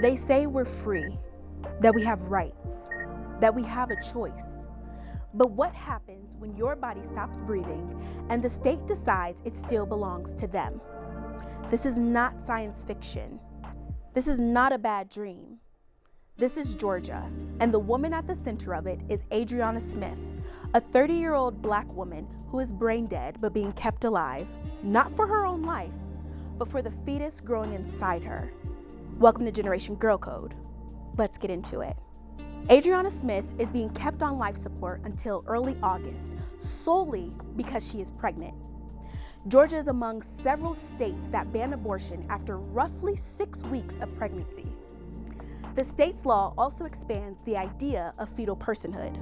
They say we're free, that we have rights, that we have a choice. But what happens when your body stops breathing and the state decides it still belongs to them? This is not science fiction. This is not a bad dream. This is Georgia, and the woman at the center of it is Adriana Smith, a 30-year-old Black woman who is brain dead but being kept alive, not for her own life, but for the fetus growing inside her. Welcome to Generation Girl Code. Let's get into it. Adriana Smith is being kept on life support until early August, solely because she is pregnant. Georgia is among several states that ban abortion after roughly 6 weeks of pregnancy. The state's law also expands the idea of fetal personhood,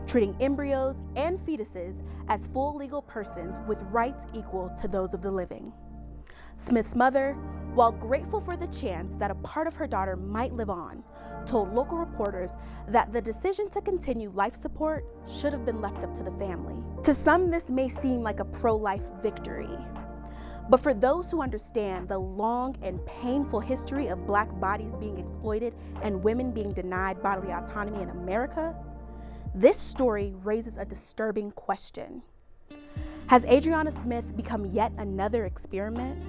treating embryos and fetuses as full legal persons with rights equal to those of the living. Smith's mother, while grateful for the chance that a part of her daughter might live on, told local reporters that the decision to continue life support should have been left up to the family. To some, this may seem like a pro-life victory. But for those who understand the long and painful history of Black bodies being exploited and women being denied bodily autonomy in America, this story raises a disturbing question. Has Adriana Smith become yet another experiment?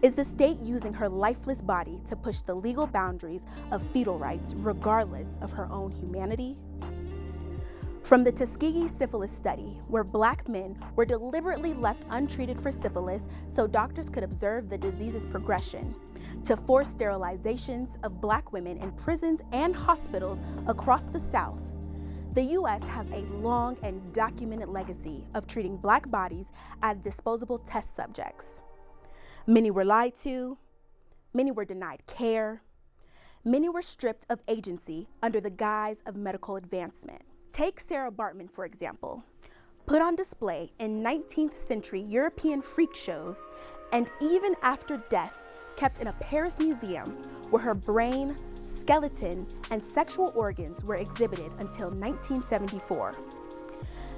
Is the state using her lifeless body to push the legal boundaries of fetal rights regardless of her own humanity? From the Tuskegee syphilis study, where Black men were deliberately left untreated for syphilis so doctors could observe the disease's progression, to forced sterilizations of Black women in prisons and hospitals across the South, the U.S. has a long and documented legacy of treating Black bodies as disposable test subjects. Many were lied to, many were denied care, many were stripped of agency under the guise of medical advancement. Take Sarah Baartman, for example, put on display in 19th century European freak shows, and even after death, kept in a Paris museum where her brain, skeleton, and sexual organs were exhibited until 1974.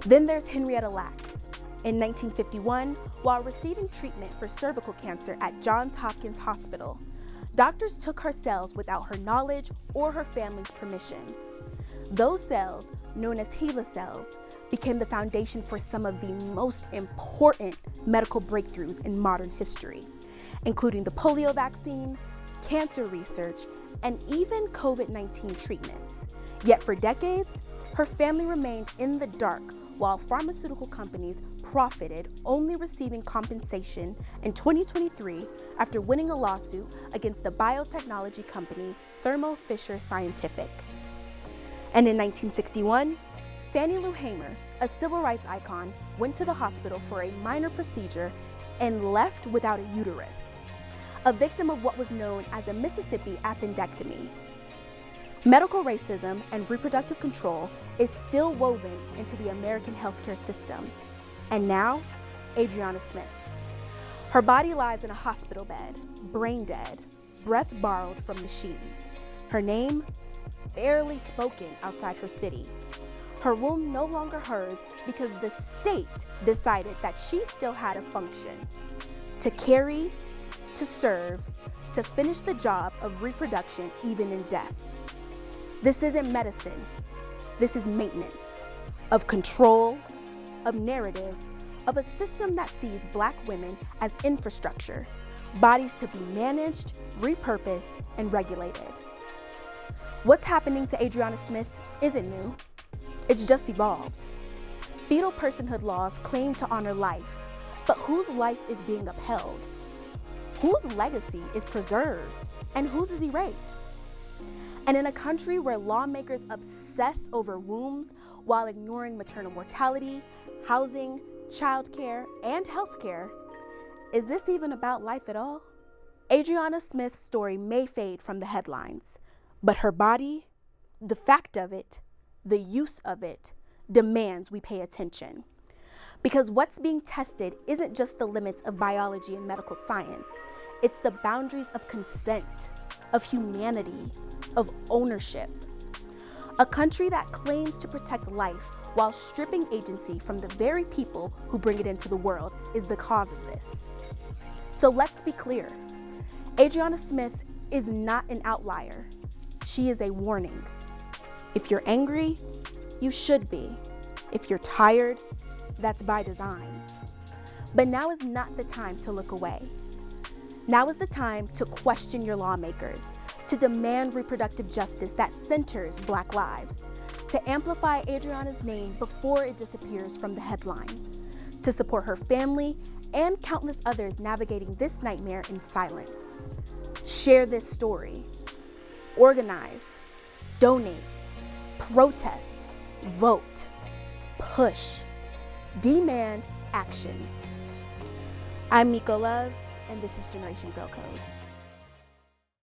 Then there's Henrietta Lacks. In 1951, while receiving treatment for cervical cancer at Johns Hopkins Hospital, doctors took her cells without her knowledge or her family's permission. Those cells, known as HeLa cells, became the foundation for some of the most important medical breakthroughs in modern history, including the polio vaccine, cancer research, and even COVID-19 treatments. Yet for decades, her family remained in the dark while pharmaceutical companies profited, only receiving compensation in 2023 after winning a lawsuit against the biotechnology company Thermo Fisher Scientific. And in 1961, Fannie Lou Hamer, a civil rights icon, went to the hospital for a minor procedure and left without a uterus, a victim of what was known as a Mississippi appendectomy. Medical racism and reproductive control is still woven into the American healthcare system. And now, Adriana Smith. Her body lies in a hospital bed, brain dead, breath borrowed from machines. Her name, barely spoken outside her city. Her womb no longer hers because the state decided that she still had a function: to carry, to serve, to finish the job of reproduction even in death. This isn't medicine. This is maintenance of control, of narrative, of a system that sees Black women as infrastructure, bodies to be managed, repurposed, and regulated. What's happening to Adriana Smith isn't new. It's just evolved. Fetal personhood laws claim to honor life, but whose life is being upheld? Whose legacy is preserved and whose is erased? And in a country where lawmakers obsess over wombs while ignoring maternal mortality, housing, childcare, and healthcare, is this even about life at all? Adriana Smith's story may fade from the headlines, but her body, the fact of it, the use of it, demands we pay attention. Because what's being tested isn't just the limits of biology and medical science, it's the boundaries of consent, of humanity, of ownership. A country that claims to protect life while stripping agency from the very people who bring it into the world is the cause of this. So let's be clear. Adriana Smith is not an outlier. She is a warning. If you're angry, you should be. If you're tired, that's by design. But now is not the time to look away. Now is the time to question your lawmakers, to demand reproductive justice that centers Black lives, to amplify Adriana's name before it disappears from the headlines, to support her family and countless others navigating this nightmare in silence. Share this story. Organize, donate, protest, vote, push, demand action. I'm Miko Love, and this is Generation Girl Code.